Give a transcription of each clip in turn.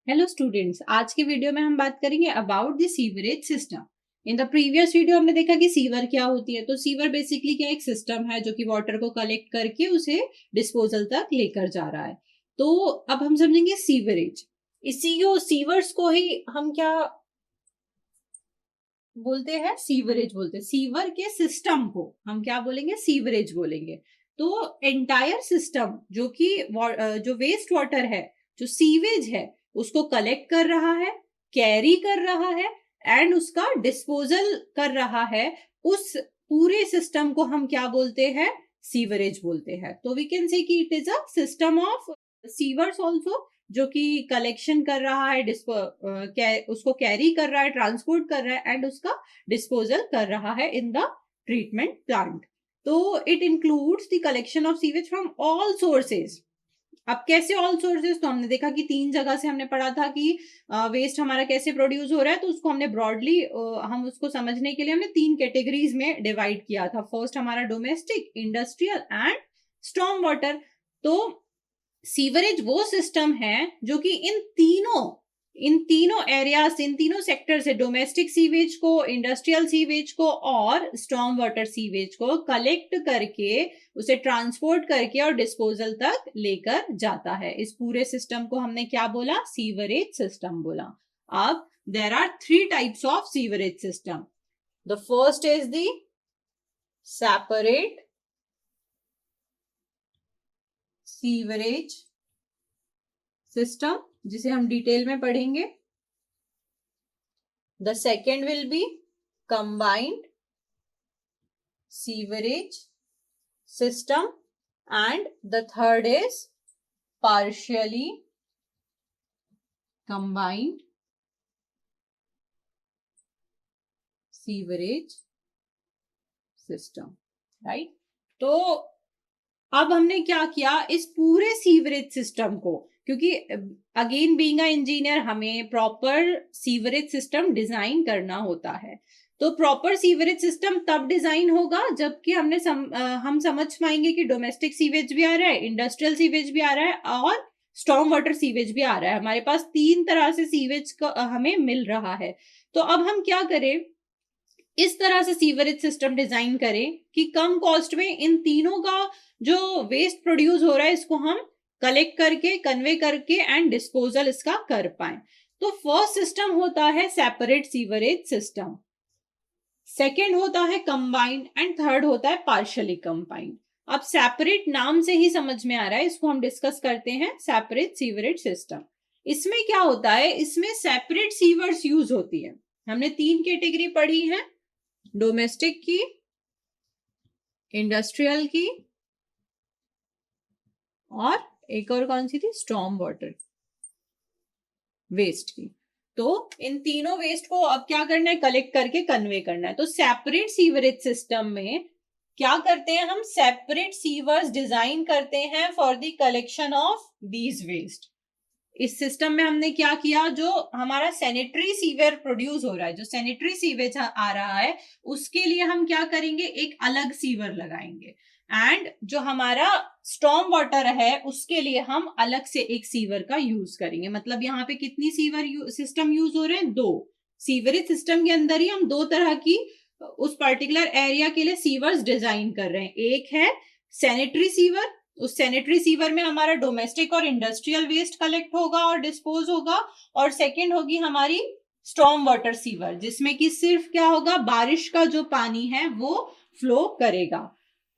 Hello students, आज के video में हम बात करेंगे about the sewerage system. In the previous video हमने देखा कि सीवर क्या होती है। तो सीवर बेसिकली क्या एक सिस्टम है जो कि वाटर को कलेक्ट करके उसे डिस्पोजल तक लेकर जा रहा है। तो अब हम समझेंगे सीवरेज। इसी को सीवर्स को ही हम क्या बोलते हैं? सीवरेज बोलते हैं। सीवर के सिस्टम को हम क्या बोलेंगे? सीवरेज बोलेंगे। तो एंटायर सिस्टम जो कि जो वेस्ट वाटर है, जो सीवेज है, उसको कलेक्ट कर रहा है, कैरी कर रहा है एंड उसका डिस्पोजल कर रहा है, उस पूरे सिस्टम को हम क्या बोलते हैं? सीवरेज बोलते हैं। तो वी कैन से कि it is a system of sewers also, जो कि कलेक्शन कर रहा है, उसको कैरी कर रहा है, ट्रांसपोर्ट कर रहा है एंड उसका डिस्पोजल कर रहा है इन द ट्रीटमेंट प्लांट। तो it includes the collection of sewage from all sources. अब कैसे ऑल सोर्सेज? तो हमने देखा कि 3 जगह से हमने पढ़ा था कि वेस्ट हमारा कैसे प्रोड्यूस हो रहा है। तो उसको हमने ब्रॉडली हम उसको समझने के लिए हमने 3 कैटेगरीज में डिवाइड किया था। फर्स्ट हमारा domestic, industrial and storm water. तो सीवरेज वो सिस्टम है जो कि इन तीनों एरियाज, इन तीनों सेक्टर से, डोमेस्टिक सीवेज को, इंडस्ट्रियल सीवेज को और स्टॉर्म वाटर सीवेज को कलेक्ट करके उसे ट्रांसपोर्ट करके और डिस्पोजल तक लेकर जाता है। इस पूरे सिस्टम को हमने क्या बोला? सीवरेज सिस्टम बोला। अब there are 3 types of sewerage system. The first is the separate sewerage system, जिसे हम डिटेल में पढ़ेंगे। The second will be combined sewerage system and the third is partially combined sewerage system. Right? तो अब हमने क्या किया इस पूरे सीवरेज सिस्टम को, क्योंकि अगेन बीइंग अ इंजीनियर हमें प्रॉपर सीवरेज सिस्टम डिजाइन करना होता है। तो प्रॉपर सीवरेज सिस्टम तब डिजाइन होगा जबकि हम समझ पाएंगे कि डोमेस्टिक सीवेज भी आ रहा है, इंडस्ट्रियल सीवेज भी आ रहा है और स्टॉर्म वाटर सीवेज भी आ रहा है। हमारे पास 3 तरह से सीवेज का हमें मिल रहा है। तो अब हम क्या करें? इस तरह से सीवरेज सिस्टम डिजाइन करें कि कम कॉस्ट में इन तीनों का जो वेस्ट प्रोड्यूस हो रहा है इसको हम कलेक्ट करके, कन्वे करके एंड डिस्पोजल इसका कर पाए। तो फर्स्ट सिस्टम होता है सेपरेट सीवरेज सिस्टम, सेकेंड होता है कंबाइंड एंड थर्ड होता है पार्शियली कंबाइंड। अब सेपरेट नाम से ही समझ में आ रहा है, इसको हम डिस्कस करते हैं। सेपरेट सीवरेज सिस्टम, इसमें क्या होता है? इसमें सेपरेट सीवर्स यूज होती है। हमने 3 कैटेगरी पढ़ी है, डोमेस्टिक की, इंडस्ट्रियल की और एक और कौन सी थी? स्टॉर्म वाटर वेस्ट की। तो इन तीनों वेस्ट को अब क्या करना है? कलेक्ट करके कन्वे करना है। तो सेपरेट सीवरेज सिस्टम में क्या करते हैं हम? सेपरेट सीवर्स डिजाइन करते हैं for the collection of these waste. इस सिस्टम में हमने क्या किया? जो हमारा सैनिटरी सीवर प्रोड्यूस हो रहा है, जो सैनिटरी सीवेज आ रहा है, उसके लिए हम क्या करेंगे? एक अलग सीवर लगाएंगे एंड जो हमारा स्टॉर्म वाटर है उसके लिए हम अलग से एक सीवर का यूज करेंगे। मतलब यहाँ पे कितनी सीवर सिस्टम यूज हो रहे हैं? 2। सीवरेज सिस्टम के अंदर ही हम 2 तरह की उस पर्टिकुलर एरिया के लिए सीवर्स डिजाइन कर रहे हैं। एक है सैनिटरी सीवर, उस सैनिटरी सीवर में हमारा डोमेस्टिक और इंडस्ट्रियल वेस्ट कलेक्ट होगा और डिस्पोज होगा। और सेकेंड होगी हमारी स्टॉर्म वाटर सीवर, जिसमें कि सिर्फ क्या होगा? बारिश का जो पानी है वो फ्लो करेगा।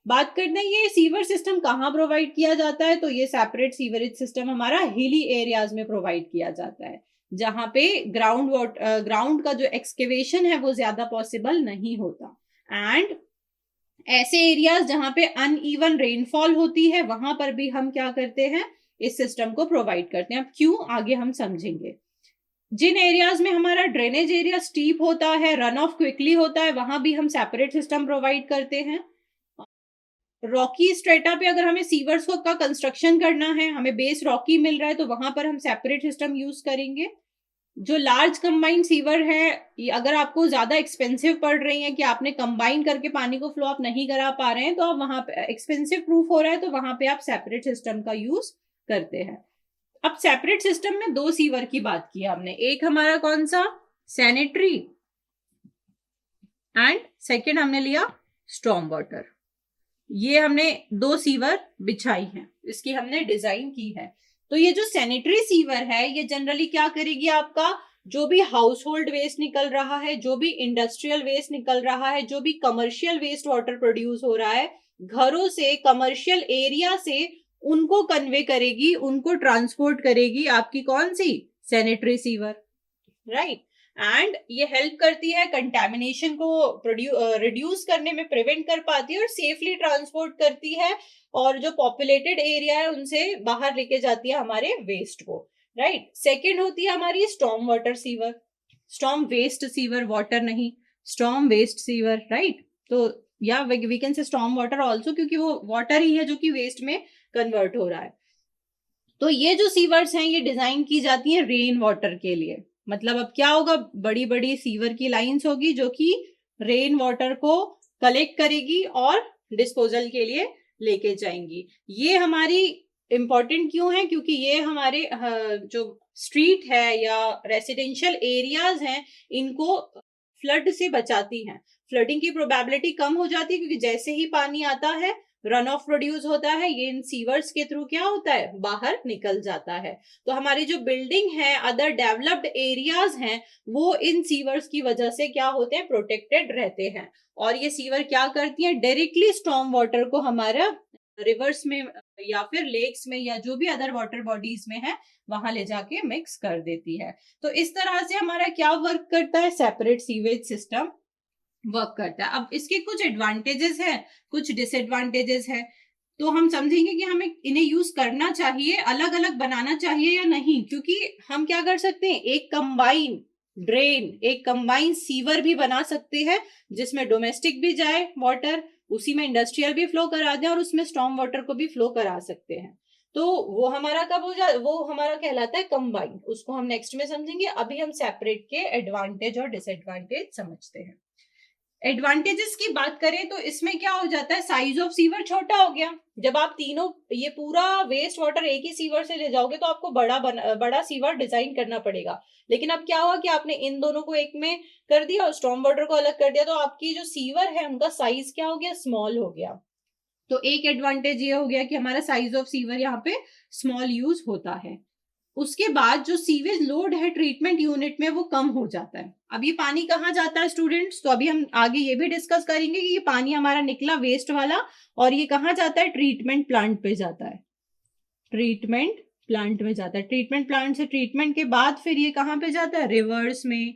बात करते हैं ये सीवर सिस्टम कहाँ प्रोवाइड किया जाता है। तो ये सेपरेट सीवरेज सिस्टम हमारा हिली एरियाज में प्रोवाइड किया जाता है, जहां पे ग्राउंड का जो एक्सकेवेशन है वो ज्यादा पॉसिबल नहीं होता। एंड ऐसे एरियाज जहां पे अनइवन रेनफॉल होती है वहां पर भी हम क्या करते हैं? इस सिस्टम को प्रोवाइड करते हैं। अब क्यों, आगे हम समझेंगे। जिन एरियाज में हमारा ड्रेनेज एरिया स्टीप होता है, रन ऑफ क्विकली होता है, वहां भी हम सेपरेट सिस्टम प्रोवाइड करते हैं। रॉकी स्ट्रेटा पे अगर हमें सीवर्स का कंस्ट्रक्शन करना है, हमें बेस रॉकी मिल रहा है, तो वहां पर हम सेपरेट सिस्टम यूज करेंगे। जो लार्ज कंबाइंड सीवर है, अगर आपको ज्यादा एक्सपेंसिव पड़ रही है कि आपने कंबाइन करके पानी को फ्लो आप नहीं करा पा रहे हैं, तो आप वहां पे एक्सपेंसिव प्रूफ हो रहा है, तो वहां पे आप सेपरेट सिस्टम का यूज करते हैं। अब सेपरेट सिस्टम में दो सीवर की बात की हमने, एक हमारा कौन सा, सैनिटरी, एंड सेकेंड हमने लिया स्टॉर्म वाटर। ये हमने दो सीवर बिछाई है, इसकी हमने डिजाइन की है। तो ये जो सैनिटरी सीवर है ये जनरली क्या करेगी, आपका जो भी हाउस होल्ड वेस्ट निकल रहा है, जो भी इंडस्ट्रियल वेस्ट निकल रहा है, जो भी कमर्शियल वेस्ट वाटर प्रोड्यूस हो रहा है घरों से, कमर्शियल एरिया से, उनको कन्वे करेगी, उनको ट्रांसपोर्ट करेगी आपकी कौन सी, सैनिटरी सीवर, राइट। एंड ये हेल्प करती है कंटेमिनेशन को रिड्यूस करने में, प्रिवेंट कर पाती है और सेफली ट्रांसपोर्ट करती है, और जो पॉपुलेटेड एरिया है उनसे बाहर लेके जाती है हमारे वेस्ट को, राइट। सेकेंड होती है हमारी storm water sewer, storm waste sewer, water नहीं, स्टॉर्म वेस्ट सीवर, राइट। तो या we can say storm water also, क्योंकि वो वाटर ही है जो कि वेस्ट में कन्वर्ट हो रहा है। तो ये जो सीवर्स हैं ये डिजाइन की जाती है रेन वाटर के लिए। मतलब अब क्या होगा, बड़ी बड़ी सीवर की लाइंस होगी जो कि रेन वाटर को कलेक्ट करेगी और डिस्पोजल के लिए लेके जाएंगी। ये हमारी इंपॉर्टेंट क्यों है, क्योंकि ये हमारे जो स्ट्रीट है या रेसिडेंशियल एरियाज हैं इनको फ्लड से बचाती हैं। फ्लडिंग की प्रोबेबिलिटी कम हो जाती है, क्योंकि जैसे ही पानी आता है रन ऑफ प्रोड्यूस होता है, ये इन सीवर्स के थ्रू क्या होता है, बाहर निकल जाता है। तो हमारी जो बिल्डिंग है, अदर डेवलप्ड एरियाज हैं, वो इन सीवर्स की वजह से क्या होते हैं, प्रोटेक्टेड रहते हैं। और ये सीवर क्या करती है, डायरेक्टली स्टॉर्म वाटर को हमारा रिवर्स में या फिर लेक्स में या जो भी अदर वाटर बॉडीज में है वहां ले जाके मिक्स कर देती है। तो इस तरह से हमारा क्या वर्क करता है, सेपरेट सीवेज सिस्टम वर्क करता है। अब इसके कुछ एडवांटेजेस हैं, कुछ डिसएडवांटेजेस हैं, तो हम समझेंगे कि हमें इन्हें यूज करना चाहिए, अलग अलग बनाना चाहिए या नहीं। क्योंकि हम क्या कर सकते हैं, एक कंबाइन ड्रेन, एक कंबाइन सीवर भी बना सकते हैं, जिसमें डोमेस्टिक भी जाए वाटर, उसी में इंडस्ट्रियल भी फ्लो करा दें और उसमें स्टॉर्म वाटर को भी फ्लो करा सकते हैं। तो वो हमारा कब हो जाए, वो हमारा कहलाता है कंबाइन। उसको हम नेक्स्ट में समझेंगे, अभी हम सेपरेट के एडवांटेज और डिसएडवांटेज समझते हैं। एडवांटेजेस की बात करें तो इसमें क्या हो जाता है, साइज ऑफ सीवर छोटा हो गया। जब आप तीनों ये पूरा वेस्ट वाटर एक ही सीवर से ले जाओगे तो आपको बड़ा सीवर डिजाइन करना पड़ेगा। लेकिन अब क्या हुआ कि आपने इन दोनों को एक में कर दिया और स्टॉर्म वाटर को अलग कर दिया, तो आपकी जो सीवर है उनका साइज क्या हो गया, स्मॉल हो गया। तो एक एडवांटेज ये हो गया कि हमारा साइज ऑफ सीवर यहाँ पे स्मॉल यूज होता है। उसके बाद जो सीवेज लोड है ट्रीटमेंट यूनिट में वो कम हो जाता है। अब ये पानी कहाँ जाता है स्टूडेंट्स, तो अभी हम आगे ये भी डिस्कस करेंगे कि ये पानी हमारा निकला वेस्ट वाला और ये कहाँ जाता है, ट्रीटमेंट प्लांट पे जाता है, ट्रीटमेंट प्लांट में जाता है। ट्रीटमेंट प्लांट से ट्रीटमेंट के बाद फिर ये कहाँ पे जाता है, रिवर्स में,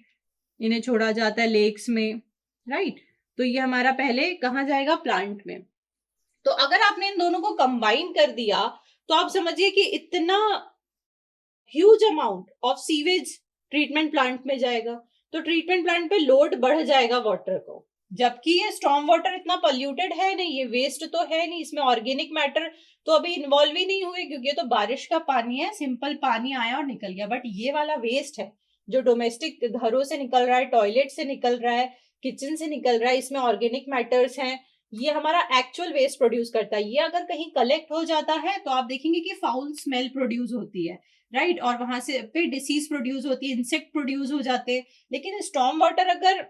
इन्हें छोड़ा जाता है लेक्स में, राइट। तो ये हमारा पहले कहाँ जाएगा, प्लांट में। तो अगर आपने इन दोनों को कंबाइन कर दिया तो आप समझिए कि इतना huge amount of sewage treatment plant में जाएगा, तो ट्रीटमेंट प्लांट पे लोड बढ़ जाएगा वाटर को। जबकि ये स्टॉर्म वाटर इतना पोल्यूटेड है नहीं, ये वेस्ट तो है नहीं, इसमें ऑर्गेनिक मैटर तो अभी इन्वॉल्व ही नहीं हुए, क्योंकि ये तो बारिश का पानी है, सिंपल पानी आया और निकल गया। बट ये वाला वेस्ट है जो डोमेस्टिक घरों से निकल रहा है, टॉयलेट से निकल रहा है, किचन से निकल रहा है, इसमें ऑर्गेनिक मैटर्स हैं, ये हमारा एक्चुअल वेस्ट प्रोड्यूस करता है। ये अगर कहीं कलेक्ट हो जाता है तो आप देखेंगे कि फाउल स्मेल प्रोड्यूस होती है, राइट। और वहां से पे डिसीज प्रोड्यूस होती है, इंसेक्ट प्रोड्यूस हो जाते हैं। लेकिन स्टॉर्म वाटर अगर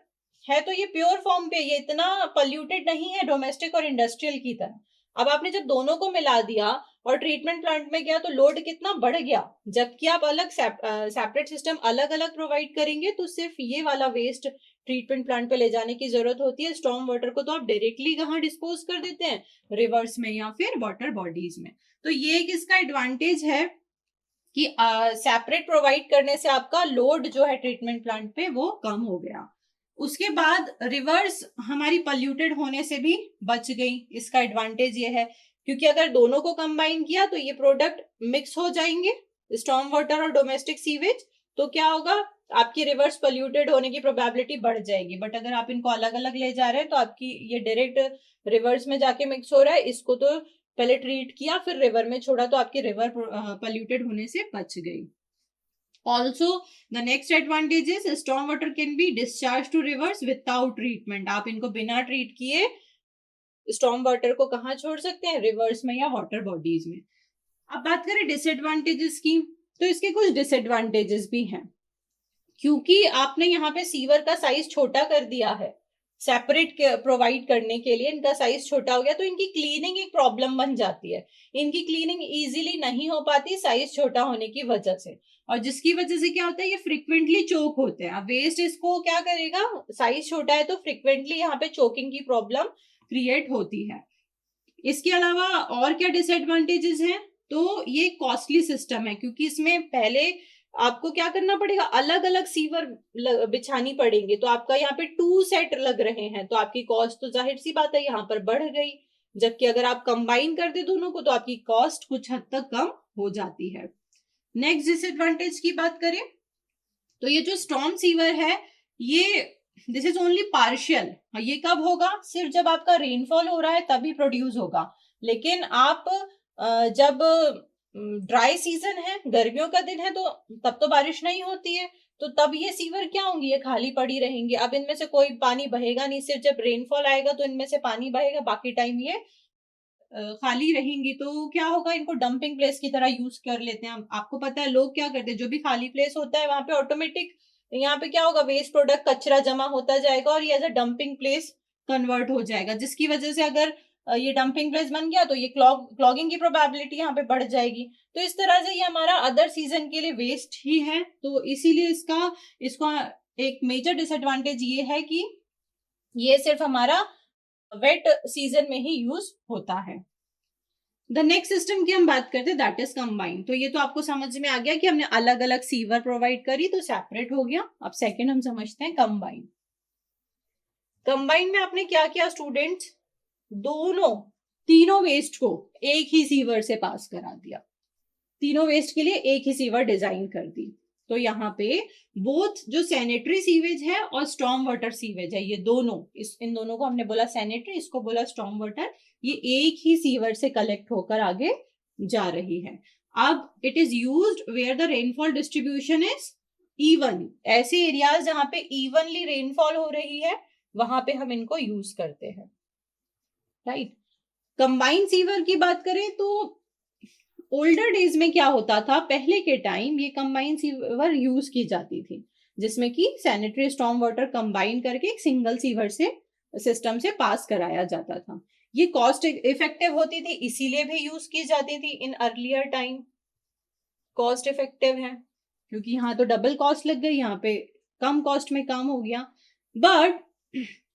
है तो ये प्योर फॉर्म पे, ये इतना पोल्यूटेड नहीं है डोमेस्टिक और इंडस्ट्रियल की तरह। अब आपने जब दोनों को मिला दिया और ट्रीटमेंट प्लांट में गया तो लोड कितना बढ़ गया। जबकि आप अलग सेपरेट सिस्टम अलग अलग प्रोवाइड करेंगे तो सिर्फ ये वाला वेस्ट ट्रीटमेंट प्लांट पे ले जाने की जरूरत होती है। स्टॉर्म वाटर को तो आप डायरेक्टली कहाँ डिस्पोज कर देते हैं, रिवर्स में या फिर वाटर बॉडीज में। तो ये एक इसका एडवांटेज है कि सेपरेट प्रोवाइड करने से आपका लोड जो है ट्रीटमेंट प्लांट पे वो कम हो गया। उसके बाद रिवर्स हमारी पॉल्यूटेड होने से भी बच गई, इसका एडवांटेज ये है। क्योंकि अगर दोनों को कंबाइन किया तो ये प्रोडक्ट मिक्स हो जाएंगे, स्टॉर्म वाटर और डोमेस्टिक सीवेज, तो क्या होगा, आपकी रिवर्स पॉल्यूटेड होने की प्रोबेबिलिटी बढ़ जाएगी। बट अगर आप इनको अलग अलग ले जा रहे हैं तो आपकी ये डायरेक्ट रिवर्स में जाके मिक्स हो रहा है, इसको तो पहले ट्रीट किया फिर रिवर में छोड़ा, तो आपकी रिवर पॉल्यूटेड होने से बच गई। Also, the next advantage is storm water can be discharged to rivers without treatment. आप इनको बिना ट्रीट किए स्टॉर्म वाटर को कहाँ छोड़ सकते हैं, रिवर्स में या वाटर बॉडीज में। अब बात करें डिसएडवांटेजेस की, तो इसके कुछ डिसएडवांटेजेस भी हैं, क्योंकि आपने यहाँ पे सीवर का साइज छोटा कर दिया है, सेपरेट प्रोवाइड करने के लिए इनका साइज छोटा हो गया, तो इनकी क्लीनिंग एक प्रॉब्लम बन जाती है, इनकी क्लीनिंग इजीली नहीं हो पाती साइज छोटा होने की वजह से, और जिसकी वजह से क्या होता है, ये फ्रिक्वेंटली चोक होते हैं। अब वेस्ट इसको क्या करेगा, साइज छोटा है तो फ्रिक्वेंटली यहाँ पे चोकिंग की प्रॉब्लम क्रिएट होती है। इसके अलावा और क्या डिसएडवांटेजेस हैं, तो ये कॉस्टली सिस्टम है, क्योंकि इसमें पहले आपको क्या करना पड़ेगा, अलग अलग सीवर बिछानी पड़ेंगे, तो आपका यहाँ पे 2 सेट लग रहे हैं, तो आपकी कॉस्ट तो जाहिर सी बात है यहाँ पर बढ़ गई। जबकि अगर आप कंबाइन कर दे दोनों को तो आपकी कॉस्ट कुछ हद तक कम हो जाती है। नेक्स्ट डिसएडवांटेज की बात करें तो ये जो स्टॉर्म सीवर है, ये दिस इज ओनली पार्शियल। ये कब होगा, सिर्फ जब आपका रेनफॉल हो रहा है तभी प्रोड्यूस होगा, लेकिन आप जब ड्राई सीजन है, गर्मियों का दिन है, तो तब तो बारिश नहीं होती है, तो तब ये सीवर क्या होंगी, ये खाली पड़ी रहेंगी। अब इनमें से कोई पानी बहेगा नहीं, सिर्फ जब रेनफॉल आएगा तो इनमें से पानी बहेगा, बाकी टाइम ये खाली रहेंगी। तो क्या होगा, इनको डंपिंग प्लेस की तरह यूज कर लेते हैं। आपको पता है लोग क्या करते हैं, जो भी खाली प्लेस होता है वहां पे ऑटोमेटिक यहाँ पे क्या होगा, वेस्ट प्रोडक्ट कचरा जमा होता जाएगा और ये as a dumping place convert हो जाएगा, जिसकी वजह से अगर ये डंपिंग प्लेस बन गया तो ये क्लॉगिंग की प्रोबेबिलिटी यहाँ पे बढ़ जाएगी। तो इस तरह से ये हमारा अदर सीजन के लिए वेस्ट ही है, तो इसीलिए इसका एक मेजर डिसएडवांटेज ये है कि ये सिर्फ हमारा वेट सीजन में ही यूज होता है। द नेक्स्ट सिस्टम की हम बात करते हैं, दैट इज कंबाइन। तो ये तो आपको समझ में आ गया कि हमने अलग अलग सीवर प्रोवाइड करी तो सेपरेट हो गया। अब सेकंड हम समझते हैं कंबाइन। कंबाइन में आपने क्या किया स्टूडेंट्स, तीनों वेस्ट को एक ही सीवर से पास करा दिया, तीनों वेस्ट के लिए एक ही सीवर डिजाइन कर दी। तो यहाँ पे बोथ जो सैनिटरी सीवेज है और स्टॉर्म वाटर सीवेज है, ये दोनों, इन दोनों को हमने बोला सैनिटरी, इसको बोला स्टॉर्म वाटर, ये एक ही सीवर से कलेक्ट होकर आगे जा रही है। अब it is used where the rainfall distribution is even, ऐसे एरियाज जहां पे इवनली रेनफॉल हो रही है वहां पे हम इनको यूज करते हैं, राइट। कंबाइंड सीवर की बात करें तो ओल्डर डेज में क्या होता था, पहले के टाइम ये कंबाइंड सीवर यूज की जाती थी, जिसमें कि सैनिटरी स्टॉर्म वाटर कंबाइन करके एक सिंगल सीवर से सिस्टम से पास कराया जाता था। ये कॉस्ट इफेक्टिव होती थी, इसीलिए भी यूज की जाती थी in earlier time. Cost effective है क्योंकि यहाँ तो डबल कॉस्ट लग गई, यहाँ पे कम कॉस्ट में काम हो गया। But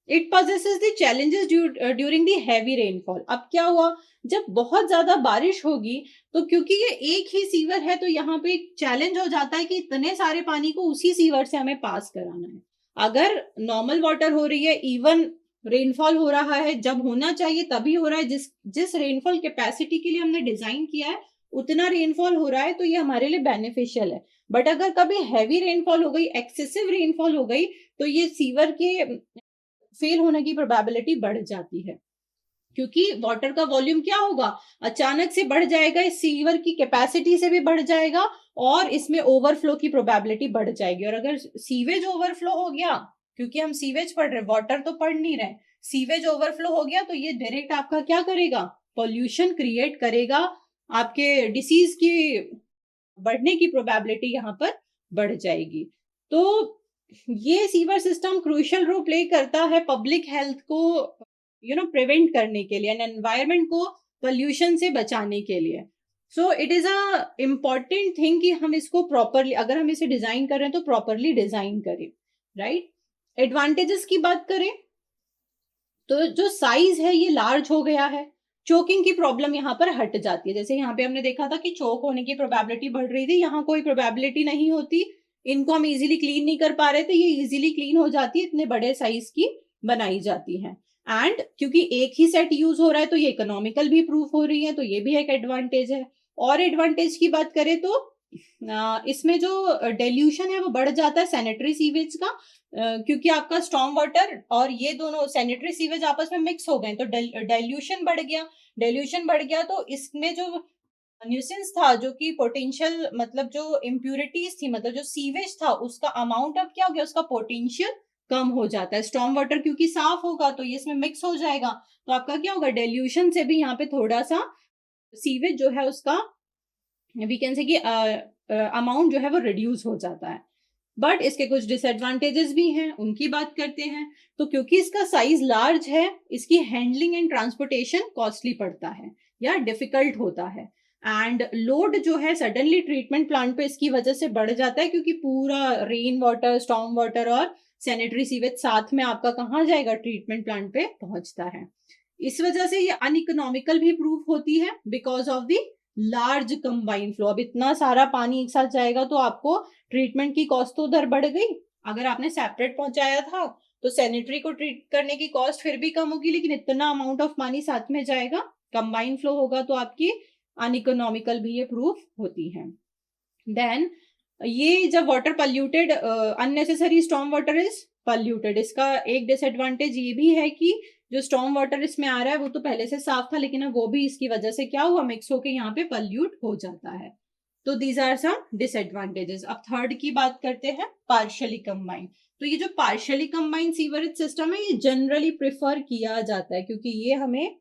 it possesses the challenges during the heavy rainfall. अब क्या हुआ, जब बहुत ज्यादा बारिश होगी तो क्योंकि ये एक ही सीवर है तो यहाँ पे एक चैलेंज हो जाता है कि इतने सारे पानी को उसी सीवर से हमें पास कराना है। अगर नॉर्मल वाटर हो रही है, इवन रेनफॉल हो रहा है, जब होना चाहिए तभी हो रहा है, जिस रेनफॉल कैपेसिटी के लिए हमने डिजाइन किया है उतना रेनफॉल हो रहा है, तो ये हमारे लिए बेनिफिशियल है। बट अगर कभी हैवी रेनफॉल हो गई, एक्सेसिव रेनफॉल हो गई, तो ये सीवर के फेल होने की प्रोबेबिलिटी बढ़ जाती है, क्योंकि वाटर का वॉल्यूम क्या होगा, अचानक से बढ़ जाएगा, इस सीवर की कैपेसिटी से भी बढ़ जाएगा और इसमें ओवरफ्लो की प्रोबेबिलिटी बढ़ जाएगी। और अगर सीवेज ओवरफ्लो हो गया, क्योंकि हम सीवेज पढ़ रहे, वाटर तो पढ़ नहीं रहे, सीवेज ओवरफ्लो हो गया तो ये डायरेक्ट आपका क्या करेगा, पॉल्यूशन क्रिएट करेगा, आपके डिसीज की बढ़ने की प्रोबेबिलिटी यहाँ पर बढ़ जाएगी। तो ये sewer system crucial role play करता है पब्लिक हेल्थ को प्रिवेंट करने के लिए, एनवायरमेंट को पोल्यूशन से बचाने के लिए। So it is a important thing कि हम इसको प्रॉपरली, अगर हम इसे डिजाइन कर रहे हैं तो प्रॉपरली डिजाइन करें, राइट। एडवांटेजेस की बात करें तो जो साइज है ये लार्ज हो गया है, चोकिंग की प्रॉब्लम यहाँ पर हट जाती है। जैसे यहाँ पे हमने देखा था कि चोक होने की प्रोबेबिलिटी बढ़ रही थी, यहाँ कोई प्रोबेबिलिटी नहीं होती, इनको हम इजीली क्लीन नहीं कर पा रहे थे, ये इजीली क्लीन हो जाती है, इतने बड़े साइज की बनाई जाती है। एंड क्योंकि एक ही सेट यूज हो रहा है तो ये इकोनॉमिकल भी प्रूफ हो रही है, तो ये भी एक एडवांटेज है। और एडवांटेज की बात करें तो इसमें जो डेल्यूशन है वो बढ़ जाता है सैनिटरी सीवेज का, क्योंकि आपका स्टॉर्म वाटर और ये दोनों सैनिटरी सीवेज आपस में मिक्स हो गए तो डेल्यूशन बढ़ गया। डेल्यूशन बढ़ गया तो इसमें जो न्यूसेंस था, जो कि पोटेंशियल मतलब जो इम्प्यूरिटीज थी, मतलब जो सीवेज था उसका अमाउंट अब क्या हो गया, उसका पोटेंशियल कम हो जाता है। स्टॉर्म वाटर क्योंकि साफ होगा तो ये इसमें मिक्स हो जाएगा, तो आपका क्या होगा, डेल्यूशन से भी यहाँ पे थोड़ा सा सीवेज जो है उसका वी कैन से कि अमाउंट जो है वो रिड्यूस हो जाता है। बट इसके कुछ डिसएडवांटेजेस भी हैं, उनकी बात करते हैं। तो क्योंकि इसका साइज लार्ज है, इसकी हैंडलिंग एंड ट्रांसपोर्टेशन कॉस्टली पड़ता है या डिफिकल्ट होता है। एंड लोड जो है सडनली ट्रीटमेंट प्लांट पे इसकी वजह से बढ़ जाता है, क्योंकि पूरा रेन वाटर, स्टॉर्म वाटर और सैनिटरी सीवेज साथ में आपका कहाँ जाएगा, ट्रीटमेंट प्लांट पे पहुंचता है। इस वजह से ये अनइकोनॉमिकल भी प्रूफ होती है because of the large combined flow. अब इतना सारा पानी एक साथ जाएगा तो आपको ट्रीटमेंट की कॉस्ट तो उधर बढ़ गई। अगर आपने सेपरेट पहुंचाया था तो सैनिटरी को ट्रीट करने की कॉस्ट फिर भी कम होगी, लेकिन इतना अमाउंट ऑफ पानी साथ में जाएगा, कंबाइंड फ्लो होगा तो आपकी अनइकोनॉमिकल भी ये प्रूफ होती है। देन ये जब water polluted, unnecessary storm water is polluted, इसका एक डिसएडवांटेज ये भी है कि जो स्टॉर्म वाटर इसमें आ रहा है वो तो पहले से साफ था, लेकिन अब वो भी इसकी वजह से क्या हुआ, मिक्स होके यहाँ पे पल्यूट हो जाता है। तो दीज आर सम डिसएडवांटेजेस। अब थर्ड की बात करते हैं, पार्शियली कंबाइंड। तो ये जो पार्शियली कंबाइंड सीवरेज सिस्टम है ये जनरली प्रेफर किया जाता है, क्योंकि ये हमें,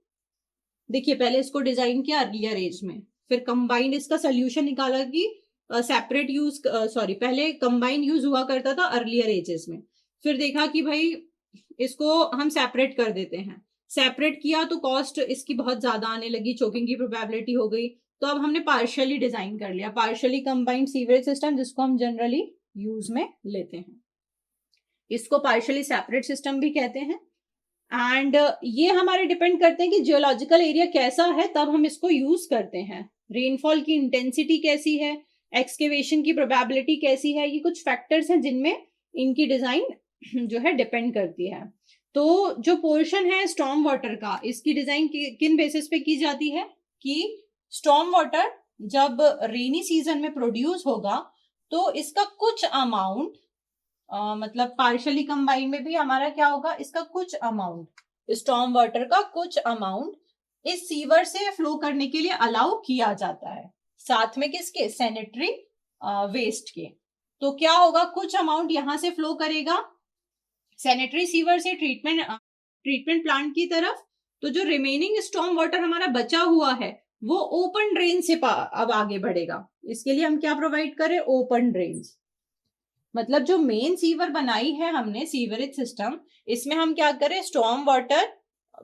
देखिए पहले इसको डिजाइन किया अर्लियर एज में, फिर कंबाइंड इसका सोल्यूशन निकाला कि सेपरेट यूज, पहले कंबाइंड यूज हुआ करता था अर्लियर एजेस में, फिर देखा कि भाई इसको हम सेपरेट कर देते हैं। सेपरेट किया तो कॉस्ट इसकी बहुत ज्यादा आने लगी, चोकिंग की प्रोबेबिलिटी हो गई, तो अब हमने पार्शियली डिजाइन कर लिया पार्शियली कंबाइंड सीवरेज सिस्टम, जिसको हम जनरली यूज में लेते हैं। इसको पार्शियली सेपरेट सिस्टम भी कहते हैं। एंड ये हमारे डिपेंड करते हैं कि जियोलॉजिकल एरिया कैसा है, तब हम इसको यूज करते हैं। रेनफॉल की इंटेंसिटी कैसी है, एक्सकेवेशन की प्रोबेबिलिटी कैसी है, ये कुछ फैक्टर्स हैं जिनमें इनकी डिजाइन जो है डिपेंड करती है। तो जो पोर्शन है स्टॉर्म वाटर का, इसकी डिजाइन किन बेसिस पे की जाती है कि स्टॉर्म वाटर जब रेनी सीजन में प्रोड्यूस होगा तो इसका कुछ अमाउंट, मतलब पार्शियली कंबाइंड में भी हमारा क्या होगा, इसका कुछ अमाउंट, स्टॉर्म वाटर का कुछ अमाउंट इस सीवर से फ्लो करने के लिए अलाउ किया जाता है, साथ में किसके, सैनिटरी वेस्ट के। तो क्या होगा, कुछ अमाउंट यहां से फ्लो करेगा सैनिटरी सीवर से ट्रीटमेंट प्लांट की तरफ। तो जो रिमेनिंग स्टॉर्म वाटर हमारा बचा हुआ है वो ओपन ड्रेन से अब आगे बढ़ेगा। इसके लिए हम क्या प्रोवाइड करें, ओपन ड्रेन्स। मतलब जो मेन सीवर बनाई है हमने सीवरेज सिस्टम, इसमें हम क्या करें, स्टॉर्म वाटर,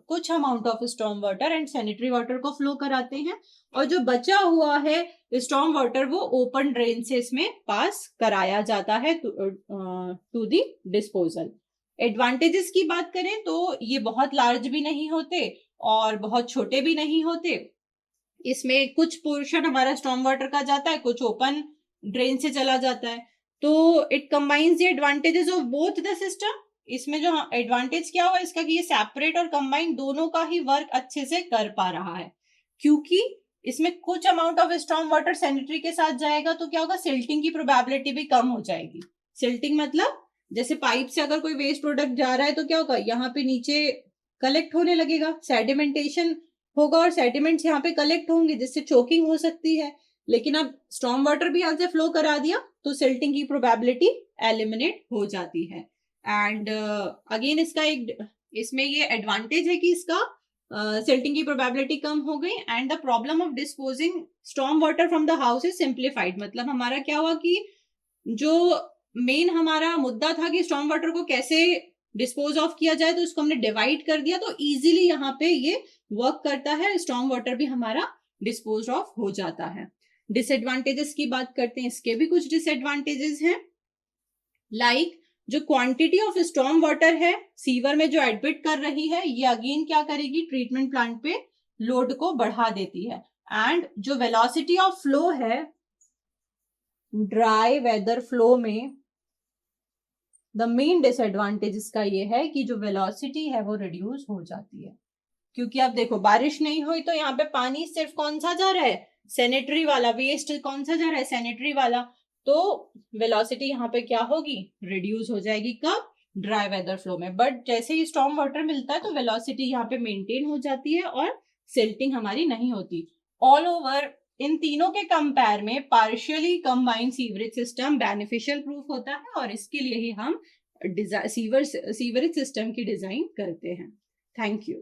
कुछ amount of storm water and sanitary water को फ्लो कराते हैं, और जो बचा हुआ है स्टॉर्म वाटर वो ओपन ड्रेन से इसमें पास कराया जाता है टू दी डिस्पोजल। एडवांटेजेस की बात करें तो ये बहुत लार्ज भी नहीं होते और बहुत छोटे भी नहीं होते। इसमें कुछ पोर्शन हमारा स्टॉर्म वाटर का जाता है, कुछ ओपन ड्रेन से चला जाता है। तो it combines the advantages of both the system. इसमें जो एडवांटेज क्या हुआ इसका कि ये सेपरेट और कंबाइंड दोनों का ही वर्क अच्छे से कर पा रहा है, क्योंकि इसमें कुछ amount of storm water sanitary के साथ जाएगा तो क्या होगा, सिल्टिंग की प्रोबेबिलिटी भी कम हो जाएगी। सिल्टिंग मतलब जैसे पाइप से अगर कोई वेस्ट प्रोडक्ट जा रहा है तो क्या होगा, यहाँ पे नीचे कलेक्ट होने लगेगा, सेडिमेंटेशन होगा और सेडिमेंट्स यहाँ पे कलेक्ट होंगे जिससे चोकिंग हो सकती है। लेकिन अब स्टॉर्म वाटर भी यहाँ से फ्लो करा दिया तो सिल्टिंग की प्रोबेबिलिटी एलिमिनेट हो जाती है। एंड अगेन इसका एक, इसमें ये एडवांटेज है कि इसका सिल्टिंग की प्रोबेबिलिटी कम हो गई। And the problem of disposing storm water from the house is simplified. मतलब हमारा क्या हुआ कि जो मेन हमारा मुद्दा था कि स्टॉर्म वाटर को कैसे डिस्पोज ऑफ किया जाए, तो उसको हमने डिवाइड कर दिया, तो इजीली यहाँ पे ये वर्क करता है, स्टॉर्म वाटर भी हमारा डिस्पोज ऑफ हो जाता है। डिसएडवांटेजेस की बात करते हैं, इसके भी कुछ डिसएडवांटेजेस हैं। लाइक जो क्वांटिटी ऑफ स्टॉर्म वाटर है सीवर में जो एडमिट कर रही है, ये अगेन क्या करेगी, ट्रीटमेंट प्लांट पे लोड को बढ़ा देती है। एंड जो वेलोसिटी ऑफ फ्लो है ड्राई वेदर फ्लो में, द मेन डिसएडवांटेज इसका ये है कि जो वेलोसिटी है वो रिड्यूस हो जाती है। क्योंकि अब देखो बारिश नहीं हुई तो यहाँ पे पानी सिर्फ कौन सा जा रहा है, सैनिटरी वाला, वेस्ट कौन सा जा रहा है, सैनिटरी वाला। तो वेलोसिटी यहाँ पे क्या होगी, रिड्यूस हो जाएगी, कब, ड्राई वेदर फ्लो में। बट जैसे ही स्टॉर्म वाटर मिलता है तो वेलोसिटी यहाँ पे मेंटेन हो जाती है और सिल्टिंग हमारी नहीं होती। ऑल ओवर इन तीनों के कंपेयर में partially combined sewerage system beneficial proof होता है, और इसके लिए ही हम सीवरेज सिस्टम की डिजाइन करते हैं। Thank you.